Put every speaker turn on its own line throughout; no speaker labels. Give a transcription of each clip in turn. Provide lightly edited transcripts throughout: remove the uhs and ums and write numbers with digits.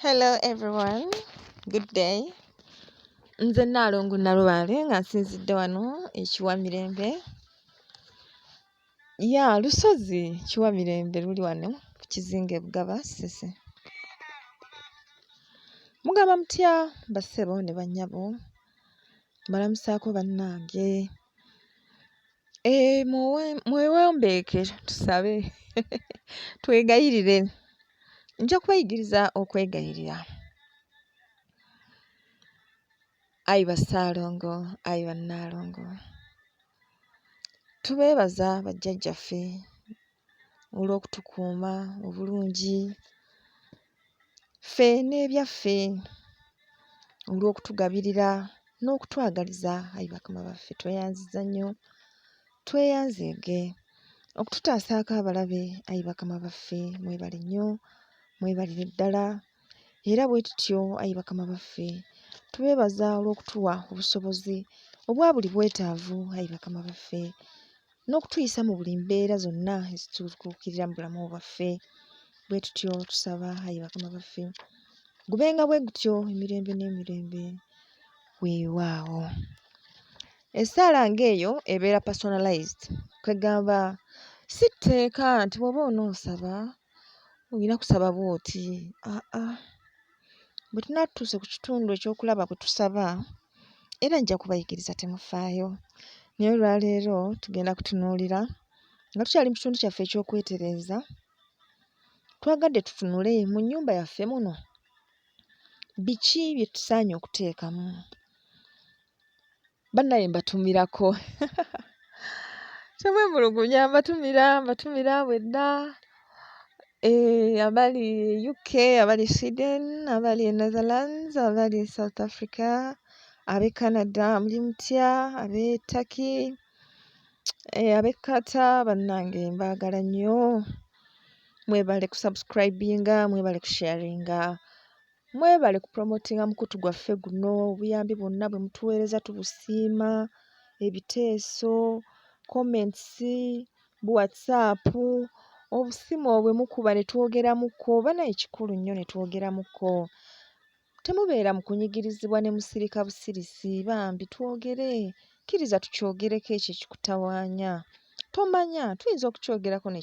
Hello everyone, good day. Nze Nnaalongo Nalubale nga nsinzidde wano ekiwamirembe. Lusozi Kiwamirembe luli wano ku kizinga e Bugaba Ssese. Mugamba mutya bassebo ne bannyabo? Mbalamusaako bannange. Mwewombeeke tusabe twegayirire. Nja kubayigiriza okwegayirira. Ayi Bassaalongo, ayi Bannaalongo, tubeebaza bajjajjaffe olw'okutukuuma obulungi, ffe n'ebyaffe, olw'okutugabirira n'okutwagaliza. Ayi bakama baffe, tweyanziza nnyo, tweyanzeege okututaasaako abalabe. Ayi bakama baffe, mwebale nnyo, mwebalire ddala. Era bwe tutyo ayi bakama baffe, tubeebaza olw'okutuwa obusobozi obwa buli bwetaavu. Ayi bakama baffe, n'okutuyisa mu buli mbeera zonna ezitutuukirira mu bulamu bwaffe. Bwe tutyo tusaba ayi bakama baffe, gubenga bwe gutyo emirembe n'emirembe weewaawo. Essaala ng'eyo ebeera personalized, kwegamba si tteeka nti bw'oba onoosaba olina kusaba bw'oti. Bwe tunaatuuse ku kitundu ekyokulaba kwe tusaba, era nja kubayigiriza temufaayo. Naye olwaleero tugenda kutunuulira nga tukyali mu kitundu kyaffe eky'okwetereeza. Twagadde tutunule mu nnyumba yaffe muno biki bye tusaanye okuteekamu. Bannaye mbatumirako temwemulugunya, mbatumira bwedda. Abali UK, abali Sweden, abali Netherlands, abali South Africa, ab'e Canada muli mutya, ab'e Turkey, ab'e Qatar, bannange mbaagala nnyo. Mwebale kusubscribinga, mwebale kusharinga, mwebale kupromotinga mukutu gwaffe guno. Obuyambi bwonna bwe mutuweereza tubusiima, ebiteeso, comments, bu WhatsApp, obusimu obwe mukuba ne twogeramuko. Bannaye kikulu nnyo ne twogeramuko. Temubeera mu kunyigirizibwa ne musirika busirisi, bambi twogere. Kkiriza tukyogereko ekyo ekikutawaanya. Tomanya tuyinza okukyogerako ne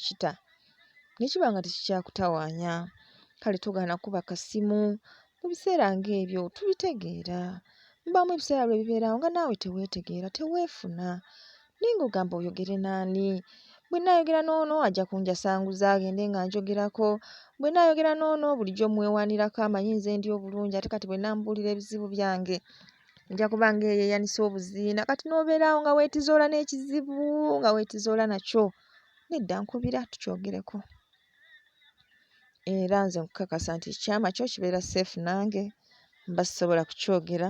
kiba nga tekikyakutawaanya. Kale togaana kuba kasimu mu biseera ng'ebyo, tubitegeera. Mubaamu ebiseera lwe bibeerawo nga naawe teweetegeera, teweefuna. Naye ng'ogamba oyogere n'ani? Bwe nnaayogera n'ono ajja kunjasanguza agende nga njogerako. Bwe nnaayogera n'ono bulijjo mwewaanirako amanyi nze ndi obulungi, ate kati bwe nnamubuulira ebizibu byange nja kuba ng'eyeeyanisa obuziina. Kati n'obeerawo nga weetizoola n'ekizibu, nga weetizoola nakyo. Nedda nkubira tukyogereko. Era nze nkukakasa nti ekyama kyo kibeera safe nange mba sisobola kukyogera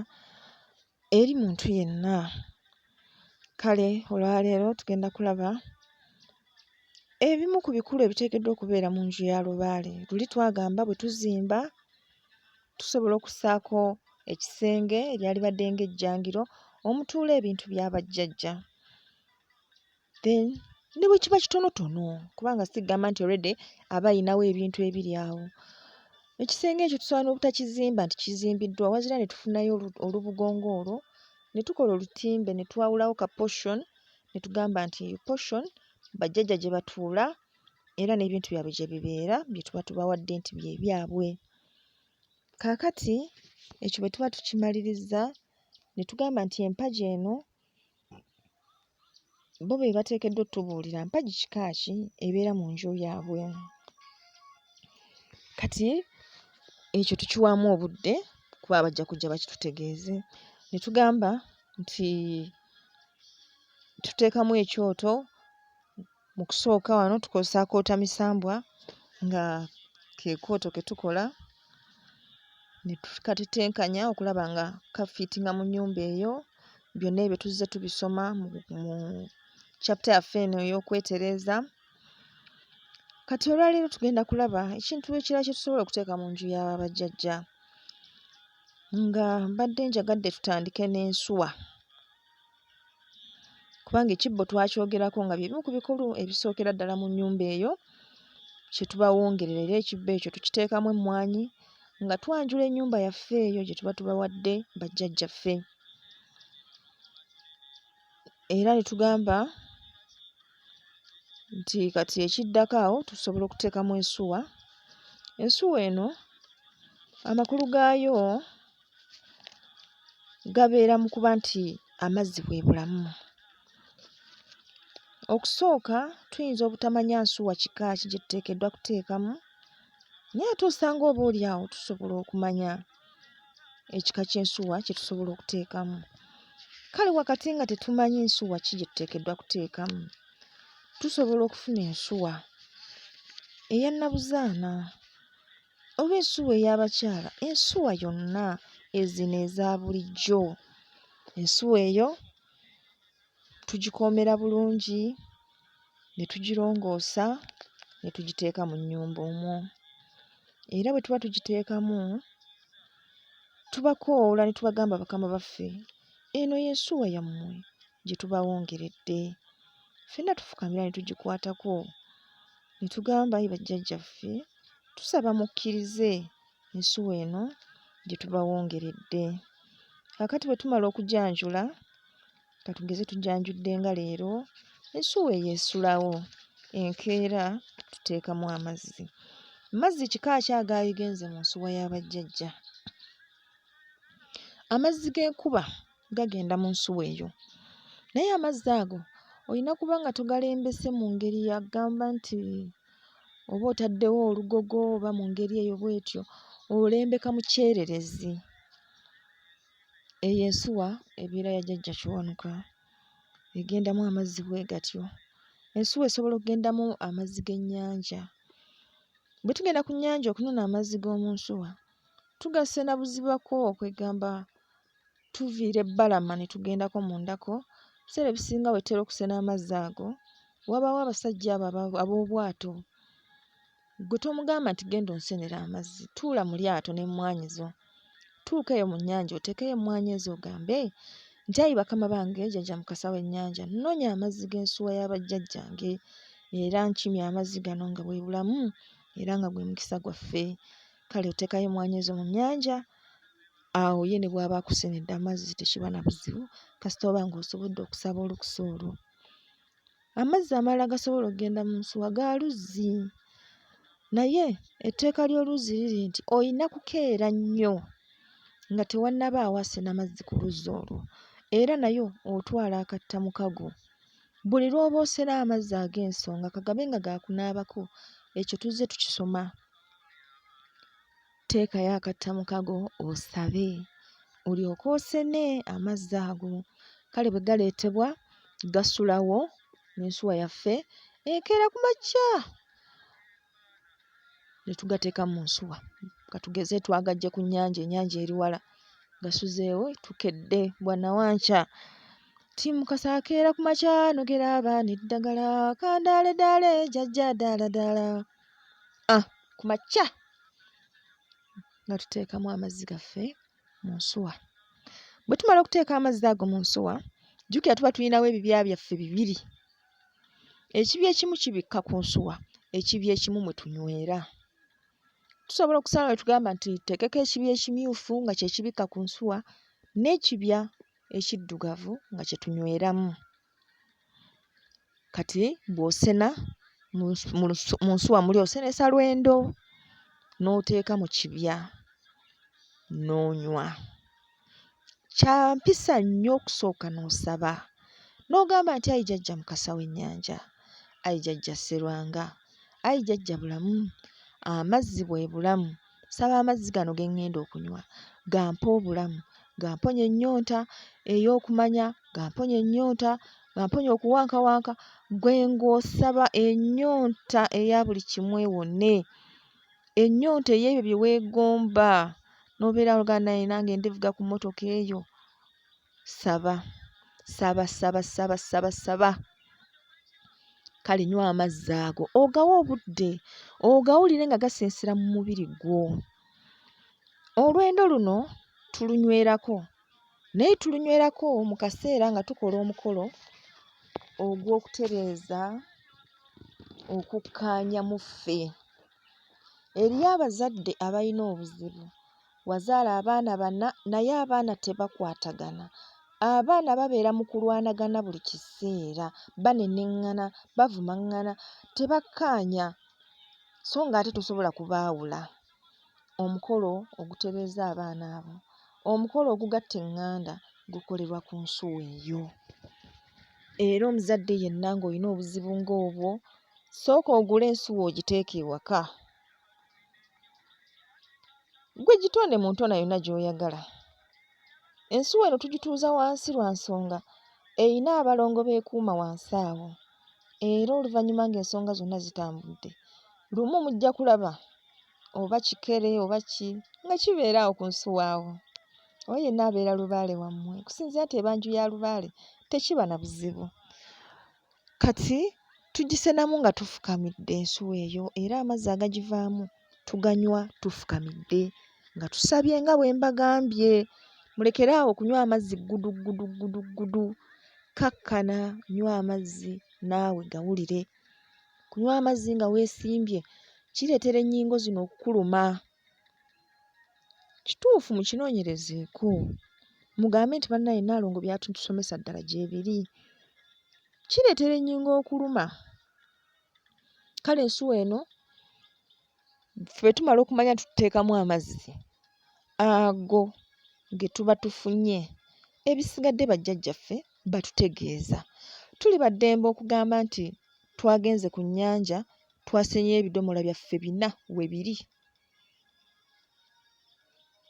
eri muntu yenna. Kale olwaleero tugenda kulaba ebimu ku bikulu ebiteekeddwa okubeera mu nju ya lubaale. Luli twagamba bwe tuzimba tusobola okussaako ekisenge eryali badde ng'ejjangiro omutuula ebintu bya bajjajja. Then ne bwe kiba kitonotono, kubanga sigamba nti already aba ayinawo ebintu ebiri awo. Ekisenge ekyo tusobola n'obutakizimba nti kizimbiddwa, wazira ne tufunayo olubugongo olwo ne tukola olutimbe ne twawulawo ka portion ne tugamba nti portion bajjajja gye batuula era n'ebintu byabwe gye bibeera bye tuba tubawadde nti bye byabwe. Kaakati ekyo bwe tuba tukimalirizza ne tugamba nti empagi eno bo be bateekeddwa otubuulira mpagi kika ki ebeera mu nju yaabwe. Kati ekyo tukiwaamu obudde kuba bajja kujja bakitutegeeze. Ne tugamba nti tuteekamu ekyoto. Mu kusooka wano tukozesa akootamisambwa nga ke kooto ke tukola ne tukatetenkanya okulaba nga kafiitinga mu nnyumba eyo. Byonna ebyo tuzze tubisoma mu chapter yaffe eno ey'okwetereeza. Kati olwaleero tugenda kulaba ekintu ekirala kye tusobola okuteeka mu nju ya bajjajja, nga mbadde njagadde tutandike n'ensuwa. Kubanga ekibbo twakyogerako nga bye bimu ku bikulu ebisookera ddala mu nnyumba eyo kye tubawongerera. Era ekibbo ekyo tukiteekamu emmwanyi nga twanjula ennyumba yaffe eyo gye tuba tubawadde bajjajjaffe. Era ne tugamba nti kati ekiddako awo tusobola okuteekamu ensuwa. Ensuwa eno amakulu gaayo gabeera mu kuba nti amazzi bwe bulamu. Okusooka tuyinza obutamanya nsuwa kika ki gye tuteekeddwa kuteekamu, naye ate osanga oboolyawo tusobola okumanya ekika ky'ensuwa kye tusobola okuteekamu. Kale wakati nga tetumanyi nsuwa ki gye tuteekeddwa kuteekamu, tusobola okufuna ensuwa eya nnabuzaana oba ensuwa ey'abakyala, ensuwa yonna ezino eza bulijjo. Ensuwa eyo tugikoomera bulungi ne tugirongoosa ne tugiteeka mu nnyumba omwo. Era bwe tuba tugiteekamu tubakoola ne tubagamba bakama baffe, eno y'ensuwa yammwe gye tubawongeredde. Ffenna tufukamira ne tugikwatako ne tugamba, ayi bajjajjaffe, tusaba mukkirize ensuwa eno gye tubawongeredde. Kaakati bwe tumala okujanjula, katugeze tujanjudde nga leero, ensuwa eyo esulawo, enkeera tuteekamu amazzi. Mazzi kika ki agaayigenze mu nsuwa y'abajjajja? Amazzi g'enkuba gagenda mu nsuwa eyo, naye amazzi ago olina kuba nga togalembese mu ngeri yagamba nti oba otaddewo olugogo oba mu ngeri eyo bw'etyo, olembeka mu kyererezi. Eyo ensuwa ebeera ya Jjajja Kiwanuka, egendamu amazzi bwe gatyo. Ensuwa esobola okugendamu amazzi g'ennyanja. Bwe tugenda ku nnyanja okunona amazzi g'omu nsuwa, tugassa na buzibako okwegamba tuviira ebbalama ne tugendako mundako. Ebiseera ebisinga bwe tutera okusena amazzi ago, wabaawo abasajja abo ab'obwato. Ggwe tomugamba nti genda onsenera amazzi, tuula mu lyato n'emmwanyi zo, tuuka eyo mu nnyanja oteekeyo emmwanyi ezo ogambe nti ayi bakama bange, Jjajja Mukasa w'ennyanja, nnonya amazzi g'ensuwa y'abajjajjange era nkimye amazzi gano nga bwe bulamu era nga gwe mukisa gwaffe. Kale oteekayo emmwanyi ezo mu nnyanja, awo ye ne bw'aba akusenedde amazzi tekiba na buzibu kasita oba ng'osobodde okusaba olukusa olwo. Amazzi amalala gasobola okugenda mu nsuwa ga luzzi, naye etteeka ly'oluzzi liri nti oyina kukeera nnyo nga tewannabaawo asena mazzi ku luzzi olwo, era nayo otwala akattamukago. Buli lw'oba osena amazzi ag'ensonga kagabe nga gaakunaabako, ekyo tuzze tukisoma. Teekayo akattamukago osabe olyoke osene amazzi ago. Kale bwe galeetebwa gasulawo n'ensuwa yaffe ekeera ku makya ne tugateeka mu nsuwa. Katugeze twagaggye ku nnyanja, ennyanja eri wala, gasuzeewo tukedde bwannawankya. Ti Mukasa akeera ku makya nogera abaana eddagala, kandaaledaale Jjajja ddaaladaala. Ku makya nga tuteekamu amazzi gaffe mu nsuwa. Bwe tumala okuteeka amazzi ago mu nsuwa, jjukira tuba tulinawo ebibya byaffe bibiri. Ekibya ekimu kibikka ku nsuwa, ekibya ekimu mwe tunywera. Tusobola okusalawo ne tugamba nti teekeko ekibya ekimyufu nga kye kibikka ku nsuwa, n'ekibya ekiddugavu nga kye tunyweramu. Kati bw'osena mu nsuwa muli osenesa lwendo n'oteeka mu kibya n'onywa. Kya mpisa nnyo okusooka n'osaba n'ogamba nti ayi Jjajja Mukasa w'ennyanja, ayi Jjajja Sserwanga, ayi Jjajja bulamu, amazzi bwe bulamu. Saba amazzi gano ge ŋŋenda okunywa gampe obulamu, gamponya ennyonta ey'okumanya, gamponya ennyonta, gamponya okuwankawanka, gwe ng'osaba ennyonta eya buli kimu ewone, ennyonta ey'ebyo bye weegomba. N'obeera oluganda naye nange ndivuga ku mmotoka eyo. Saba, saba, saba, saba, saba, saba. Kale nywa amazzi ago ogawe obudde, ogawulire nga gasinsira mu mubiri gwo. Olwendo luno tulunywerako, naye tulunywerako mu kaseera nga tukola omukolo ogw'okutereeza okukkaanya mu ffe. Eriyo abazadde abalina obuzibu, wazaala abaana bana naye abaana tebakwatagana. Abaana babeera mu kulwanagana buli kiseera, banenengana, bavumaŋŋana, tebakkaanya so ng'ate tosobola kubaawula. Omukolo ogutereeza abaana abo, omukolo ogugatta eŋŋanda gukolerwa ku nsuwa eyo. Era omuzadde yenna ng'olina obuzibu ng'obwo, sooka ogule ensuwa ogiteeke ewaka. Ggwe gitonde mu ntona yonna gy'oyagala. Ensuwa eno tugituuza wansi lwa nsonga eyina abalongo b'ekuuma wansi awo. Era oluvannyuma ng'ensonga zonna zitambudde, lumu mujja kulaba oba kikere oba ki nga kibeera awo ku nsuwa awo. Oyo yenna abeera lubaale wammwe, kusinziira nti ebanju ya lubaale tekiba na buzibu. Kati tugisenamu nga tufukamidde ensuwa eyo era amazzi agagivaamu tuganywa tufukamidde nga tusabye nga bwe mbagambye. Mulekeraawo okunywa amazzi ggudu. Kakkana, nywa amazzi naawe gawulire. Kunywa amazzi nga weesimbye kireetera ennyingo zino okukuluma. Kituufu mukinoonyerezeeko. Mugambe nti bannaaye Nnaalongo by'atusomesa ddala gye biri. Kireetera ennyingo okuluma. Kale ensuwa eno ffe tumala okumanya tuteekamu amazzi ago ge tuba tufunye, ebisigadde bajjajjaffe batutegeeza. Tuli ba ddembe okugamba nti twagenze ku nnyanja twasenyeyo ebidomola byaffe 4 we biri.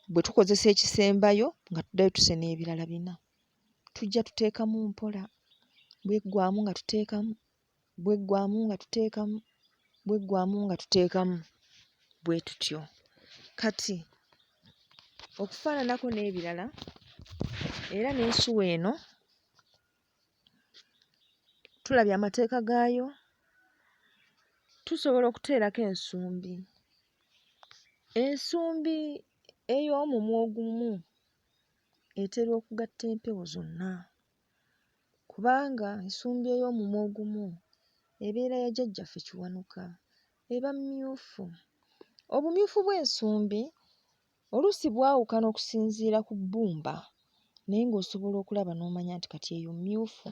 Bwe tukozesa ekisembayo nga tuddayo tusena ebirala 4. Tujja tuteekamu mpola, bweggwamu nga tuteekamu, bweggwamu nga tuteekamu, bweggwamu nga tuteekamu, bwe tutyo. Kati okufaananako n'ebirala era n'ensuwa eno tulabye amateeka gaayo, tusobola okuteerako ensumbi. Ensumbi ey'omumwa ogumu etera okugatta empewo zonna kubanga ensumbi ey'omumwa ogumu ebeera ya jjajjaffe Kiwanuka, eba mmyufu. Obumyufu bw'ensumbi oluusi bwawukana okusinziira ku bbumba naye ng'osobola okulaba n'omanya nti kati eyo mmyufu.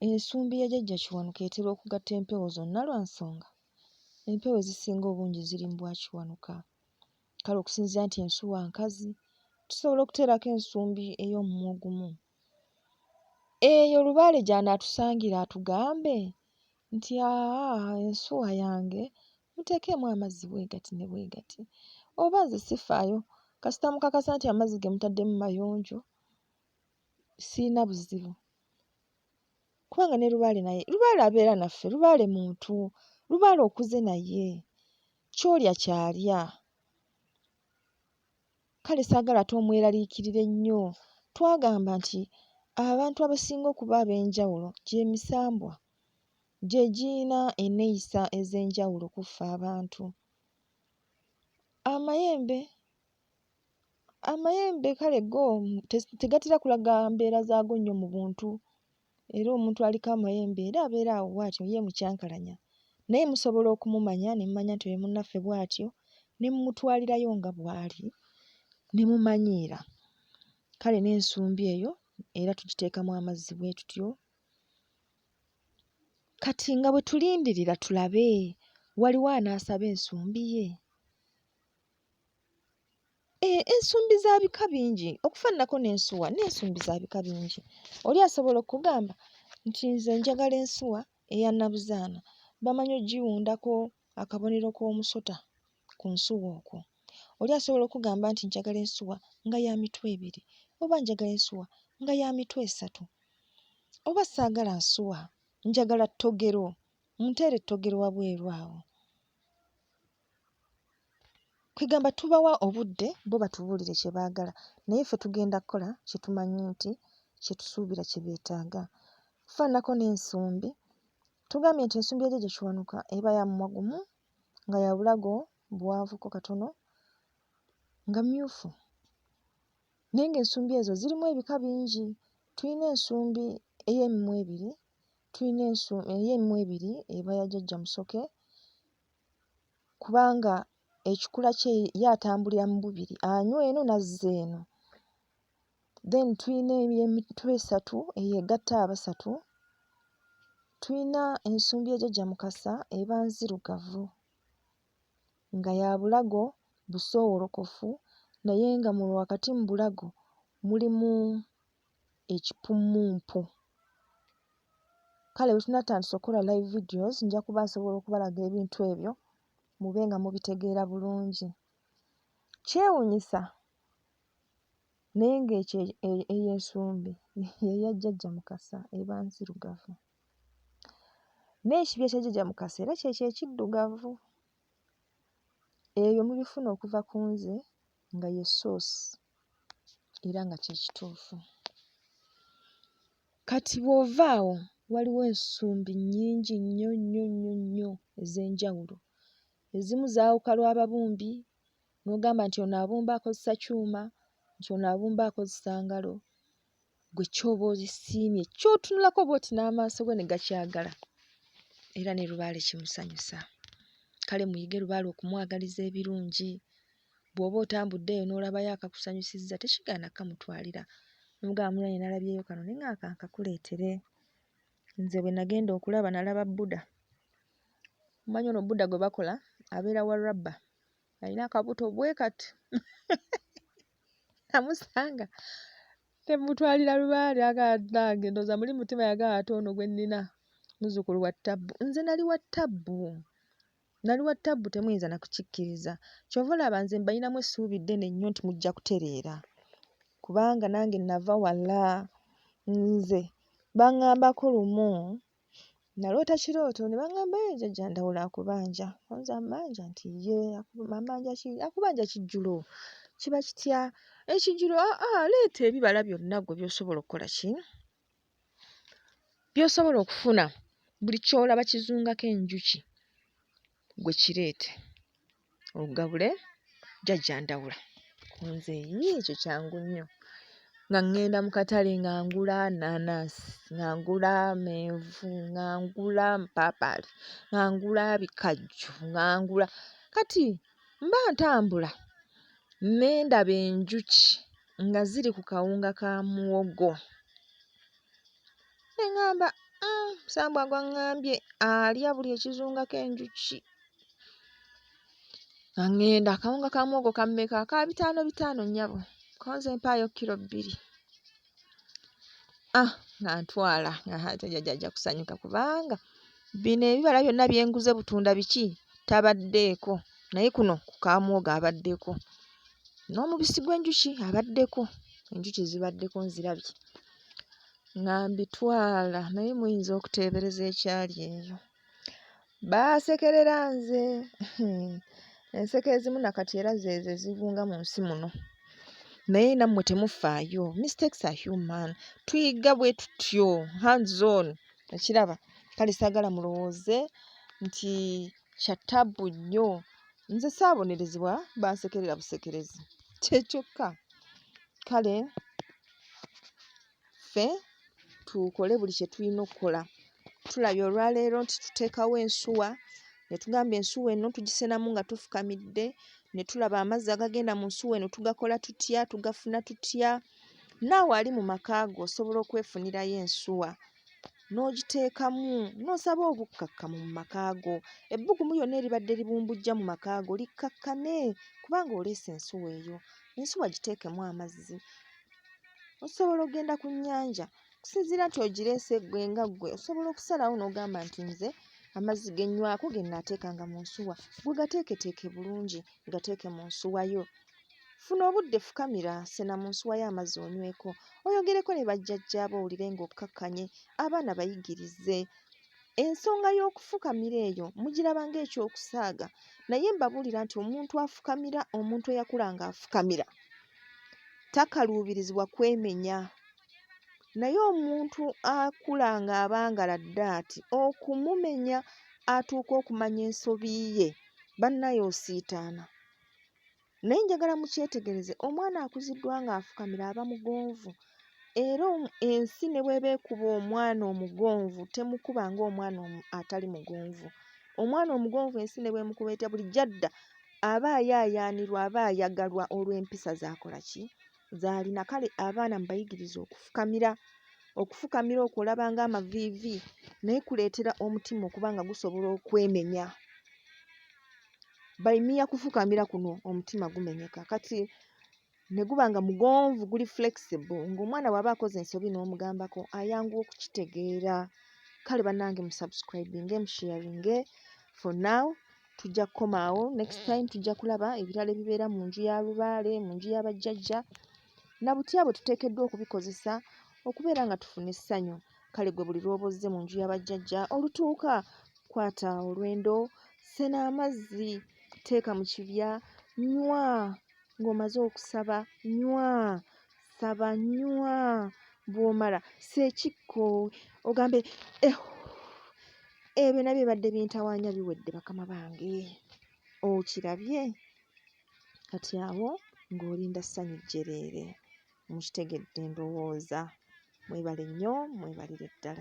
Ensumbi ya jjajja Kiwanuka etera okugatta empewo zonna lwa nsonga empewo ezisinga obungi ziri mu bwa Kiwanuka. Kale okusinziira nti ensuwa nkazi, tusobola okuteerako ensumbi ey'omumwa ogumu. Eyo Lubaale gy'anaatusangira atugambe nti ensuwa yange muteekemu amazzi bwe gati ne bwe gati. Oba nze sifaayo kasita mukakasa nti amazzi ge mutaddemu mayonjo, siyina buzibu. Kubanga ne Lubaale naye, Lubaale abeera naffe, Lubaale muntu, Lubaale okuze naye, ky'olya ky'alya. Kale saagala ate omweraliikirire nnyo. Twagamba nti abantu abasinga okuba ab'enjawulo gy'emisambwa, gye giyina enneeyisa ez'enjawulo ku ffe abantu. Amayembe kale go tegatera kulaga mbeera zaago nnyo mu buntu. Era omuntu aliko amayembe era abeera awo bw'atyo ye mukyankalanya. Naye musobola okumumanya ne mumanya nti oyo munnaffe bw'atyo, ne mumutwalirayo nga bw'ali, ne mumanyiira. Kale n'ensumbi eyo era tugiteekamu amazzi bwe tutyo. Kati nga bwe tulindirira tulabe waliwo anaasaba ensumbi ye. Ensumbi za bika bingi okufaananako n'ensuwa, n'ensumbi za bika bingi. Oli asobola okugamba nti nze njagala ensuwa eya Nnabuzaana, bamanyi ogiwundako akabonero k'omusota ku nsuwa okwo. Oli asobola okugamba nti njagala ensuwa nga ya mitwe 2 oba njagala ensuwa nga ya mitwe 3 oba saagala nsuwa njagala ttogero, munteere ttogero wabweru awo. Kwegamba tubawa obudde bo batubuulire kye baagala naye ffe tugenda kukola kye tumanyi nti kye tusuubira kye beetaaga. Kufaananako n'ensumbi, tugambye nti ensumbi ya jjajja Kiwanuka eba ya mumwa gumu nga ya bulago buwanvuko katono nga mmyufu. Naye ng'ensumbi ezo zirimu ebika bingi. Tuyina ensumbi ey'emimwa 2, tuyina ey'emimwa 2 eba ya jjajja Musoke, kubanga ekikula kye ye atambulira mu bubiri, anywa eno n'azza eno. Then tuyina emitwe esatu eyeegatta abasatu. Tuyina ensumbi ya Jjajja Mukasa eba nzirugavu nga ya bulago busoowolokofu naye nga mu wakati mu bulago mulimu ekipumumpu. Kale bwe tunaatandisa okukola live videos nja kuba nsobola okubalaga ebintu ebyo mube nga mubitegeera bulungi. Kyewuunyisa naye ng'ekyo ey'ensumbi eya Jjajja Mukasa eba nzirugavu. N'ekibya kya Jjajja Mukasa era kyekyo ekiddugavu. Ebyo mubifuna okuva ku nze nga ye ssoosi era nga kye kituufu. Kati bw'ova awo waliwo ensumbi nnyingi nnyo nnyo nnyo nnyo ez'enjawulo. Ezimu zaawuka lwa babumbi n'ogamba nti ono abumba akozesa kyuma, nti ono abumba akozesa ngalo. Ggwe ky'oba ozisiimye ky'otunulako bw'oti n'amaaso go ne gakyagala era ne Lubaale kimusanyusa. Kale muyige Lubaale okumwagaliza ebirungi. Bw'oba otambuddeyo n'olabayo akakusanyusizza tekigaana kamutwalira. N'omugamba munange nalabyeyo kano naye nga kankakuleetere. Nze bwe nagenda okulaba nalaba Buddha. Mumanyi ono Buddha gwe bakola abeera wa rubber. Alina akabuto bwe kati. Namusanga ne mutwalira Lubaale nange ndowooza muli mutima yagala ate ono gwe nnina muzzukulu wa Ttabbu. Nze nali wa Ttabbu. Nali wa Ttabbu temuyinza na kukikkiriza. Kyova olaba nze mbalinamu essuubi ddene nnyo nti mujja kutereera. Kubanga nange nava wala. Nze baŋŋambako lumu naloota kirooto ne baŋŋamba Jjajja Ndawula akubanja. Nze ambanja nti ye akubanja kijjulo. Kiba kitya? Ekijjulo leeta ebibala byonna ggwe by'osobola okukola ki? By'osobola okufuna. Buli ky'olaba kizungako enjuki gwe kireete. Ogabule Jjajja Ndawula. Nze ekyo kyangu nnyo. Nga ŋŋenda mu katale nga ngula anaanasi, nga ngula amenvu, nga ngula mpaapaali, nga ngula bikajjo, nga ngula. Kati mba ntambula ne ndaba enjuki nga ziri ku kawunga ka muwogo. Ne ŋŋamba Sambwa gwaŋŋambye alya buli ekizungako enjuki. Nga ŋŋenda akawunga ka muwogo kammeka? Ka 5 nnyabo. Ko nze mpaayo kilo 2. Nga ntwala nga ate Jjajja ajja kusanyuka kubanga bino ebibala byonna bye nguze butunda biki tabaddeeko. Naye kuno ku ka muwogo abaddeko. N'omubisi gw'enjuki abaddeko. Enjuki zibaddeko nzirabye. Nga mbitwala naye muyinza okuteebereza ekyali eyo. Baasekerera nze. Enseko ezimu nakati era zeezo ezivunga mu nsi muno. Naye nammwe temufaayo. Mistakes are human. Tuyiga bwe tutyo. Hands on. Ekiraba. Kale saagala mulowooze nti kya ttabbu nnyo. Nze saabonerezebwa bansekerera busekerezi. Kyekkyokka. Kale ffe tukole buli kye tulina okukola. Tulabye olwaleero nti tuteekawo ensuwa ne tugamba ensuwa eno tugisenamu nga tufukamidde, ne tulaba amazzi agagenda mu nsuwa eno tugakola tutya, tugafuna tutya. Naawe ali mu maka go osobola okwefunirayo ensuwa n'ogiteekamu n'osaba obukkakkamu mu maka go. Ebbugumu lyonna eribadde libumbujja mu maka go likkakkane kubanga oleese ensuwa eyo. Ensuwa giteekemu amazzi. Osobola okgenda ku nnyanja kusinziira nti ogireese ggwe nga ggwe osobola okusalawo n'ogamba nti nze amazzi ge nnywako ge nnaateekanga mu nsuwa gwe gateeketeeke bulungi gateeke mu nsuwa yo. Funa obudde fukamira sena mu nsuwa y'amazzi onyweko. Oyogereko ne bajjajjaabo owulire ng'okkakkanye abaana bayigirize. Ensonga y'okufukamira eyo mugiraba ng'ekyokusaaga naye mbabuulira nti omuntu afukamira, omuntu eyakula ng'afukamira takaluubirizibwa kwemenya. Naye omuntu akula ng'abangala ddaati okumumenya atuuka okumanya ensobi ye bannaye osiitaana. Naye njagala mukyetegereze omwana akuziddwa ng'afukamira aba mugonvu era ensi ne bw'eba ekuba omwana omugonvu temukuba ng'omwana atali mugonvu. Omwana omugonvu ensi ne bw'emukubeeta bulijjo adda aba ayaayaanirwa, aba ayagalwa olw'empisa z'akola ki? Z'alina. Kale abaana mubayigirize okufukamira. Okufukamira okwo olaba ng'amaviivi naye kuleetera omutima okuba nga gusobola okwemenya. Bayimya kufukamira kuno omutima gumenyeka. Kati ne guba nga mugonvu guli flexible ng'omwana bw'aba akoze ensobi n'omugambako ayanguwa okukitegeera. Kale bannange musubscribinge, musharinge. For now tujja kukoma awo. Next time tujja kulaba ebirala ebibeera mu nju ya lubaale, mu nju y'abajjajja. Na butya bwe tuteekeddwa okubikozesa okubeera nga tufuna essanyu. Kale gwe buli lw'oba ozze mu nju y'abajjajja olutuuka kwata olwendo, sena amazzi, teeka mu kibya, nywa. Ng'omaze okusaba nywa, saba nywa. Bw'omala seekikko ogambe ebyo nabyo bibadde bintawaanya biwedde bakama bange. Okirabye? Kati awo ng'olinda ssanyu jjereere. Mukitegedde ndowooza. Mwebale nnyo, mwebalire ddala.